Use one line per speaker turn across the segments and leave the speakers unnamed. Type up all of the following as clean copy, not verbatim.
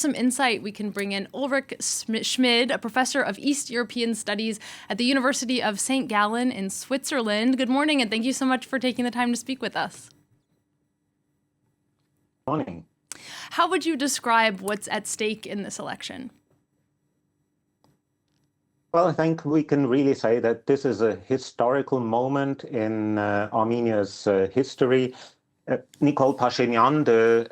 some insight, we can bring in Ulrich Schmid, a professor of East European Studies at the University of St Gallen in Switzerland. Good morning, and thank you so much for taking the time to speak with us.
Morning.
How would you describe what's at stake in this election?
Well, I think we can really say that this is a historical moment in Armenia's history. Nikol Pashinyan, the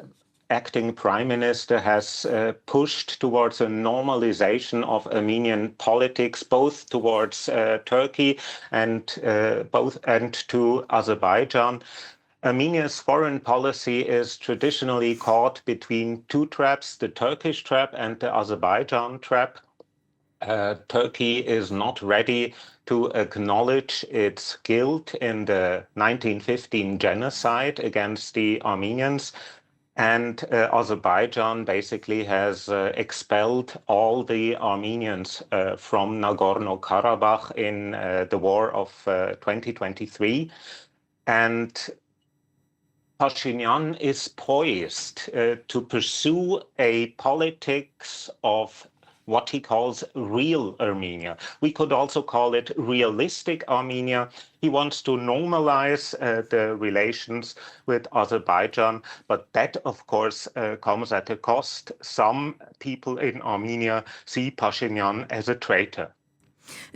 acting prime minister, has pushed towards a normalization of Armenian politics, both towards Turkey and to Azerbaijan. Armenia's foreign policy is traditionally caught between two traps, the Turkish trap and the Azerbaijan trap. Turkey is not ready to acknowledge its guilt in the 1915 genocide against the Armenians. And Azerbaijan basically has expelled all the Armenians from Nagorno-Karabakh in the war of 2023. And Pashinyan is poised to pursue a politics of what he calls real Armenia. We could also call it realistic Armenia. He wants to normalize the relations with Azerbaijan, but that, of course, comes at a cost. Some people in Armenia see Pashinyan as a traitor.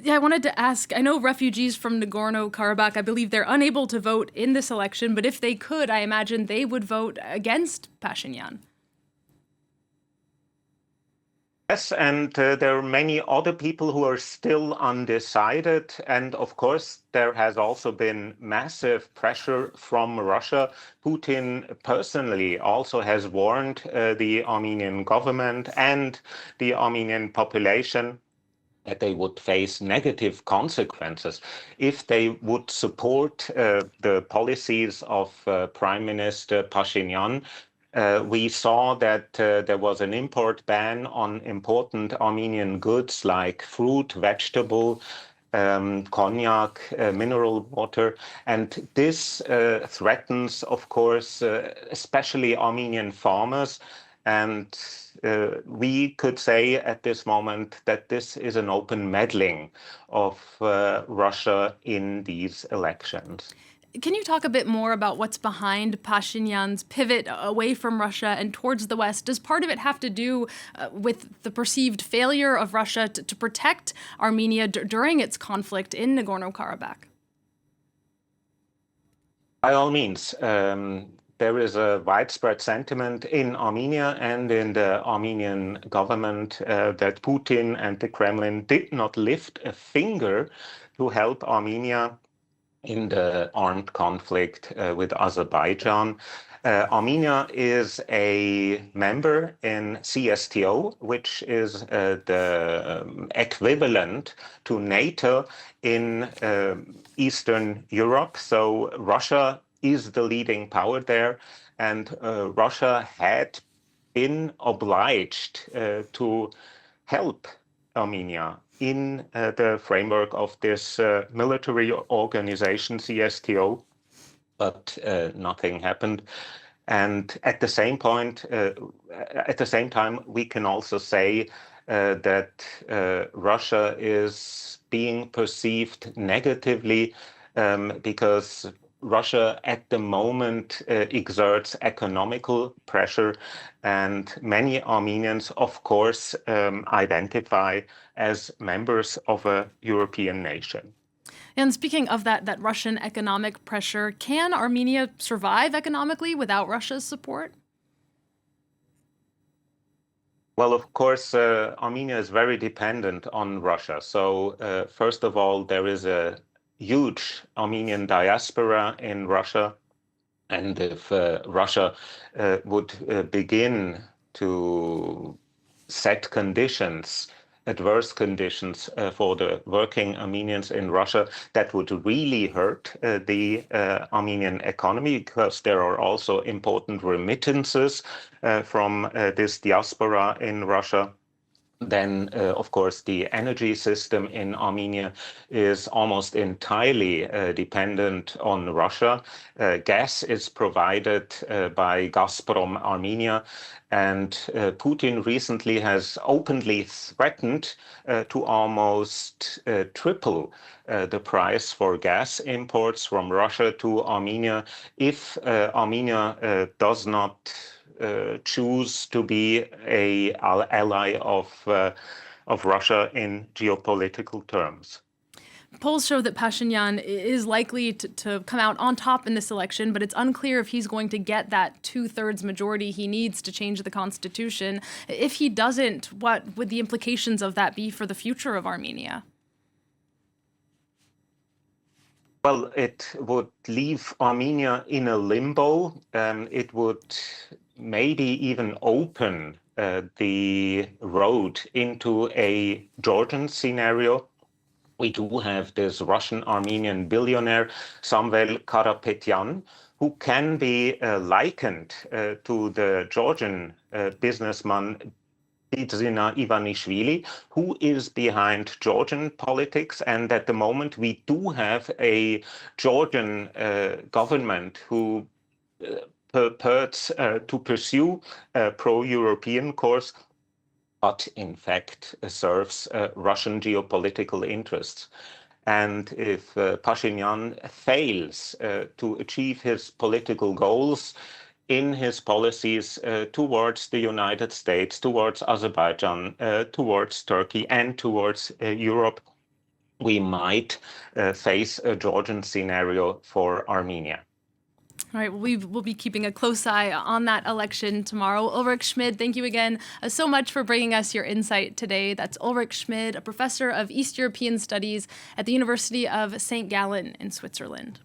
Yeah, I wanted to ask, I know refugees from Nagorno-Karabakh, I believe they're unable to vote in this election, but if they could, I imagine they would vote against Pashinyan.
Yes, and there are many other people who are still undecided. And of course, there has also been massive pressure from Russia. Putin personally also has warned the Armenian government and the Armenian population that they would face negative consequences if they would support the policies of Prime Minister Pashinyan. We saw that there was an import ban on important Armenian goods like fruit, vegetable, cognac, mineral water. And this threatens, of course, especially Armenian farmers. And we could say at this moment that this is an open meddling of Russia in these elections.
Can you talk a bit more about what's behind Pashinyan's pivot away from Russia and towards the West? Does part of it have to do with the perceived failure of Russia to protect Armenia during its conflict in Nagorno-Karabakh?
By all means. There is a widespread sentiment in Armenia and in the Armenian government that Putin and the Kremlin did not lift a finger to help Armenia in the armed conflict with Azerbaijan. Armenia is a member in CSTO, which is the equivalent to NATO in Eastern Europe. So Russia is the leading power there, and Russia had been obliged to help Armenia in the framework of this military organization, CSTO, but nothing happened. And at the same time, we can also say that Russia is being perceived negatively because Russia at the moment exerts economical pressure, and many Armenians, of course, identify as members of a European nation.
And speaking of that Russian economic pressure, can Armenia survive economically without Russia's support?
Well, of course, Armenia is very dependent on Russia. So first of all, there is a huge Armenian diaspora in Russia. And if Russia would begin to set conditions, adverse conditions for the working Armenians in Russia, that would really hurt the Armenian economy, because there are also important remittances from this diaspora in Russia. then, of course, the energy system in Armenia is almost entirely dependent on Russia. Gas is provided by Gazprom Armenia, and Putin recently has openly threatened to almost triple the price for gas imports from Russia to Armenia if Armenia does not choose to be a ally of Russia in geopolitical terms.
Polls show that Pashinyan is likely to come out on top in this election, but it's unclear if he's going to get that 2/3 majority he needs to change the constitution. If he doesn't, what would the implications of that be for the future of Armenia?
Well, it would leave Armenia in a limbo. It would maybe even open the road into a Georgian scenario. We do have this Russian-Armenian billionaire, Samvel Karapetyan, who can be likened to the Georgian businessman Bidzina Ivanishvili, who is behind Georgian politics. And at the moment, we do have a Georgian government who purports to pursue a pro-European course, but in fact serves Russian geopolitical interests. And if Pashinyan fails to achieve his political goals in his policies towards the United States, towards Azerbaijan, towards Turkey, and towards Europe, we might face a Georgian scenario for Armenia.
All right, well, we'll be keeping a close eye on that election tomorrow. Ulrich Schmid, thank you again so much for bringing us your insight today. That's Ulrich Schmid, a professor of East European Studies at the University of St Gallen in Switzerland.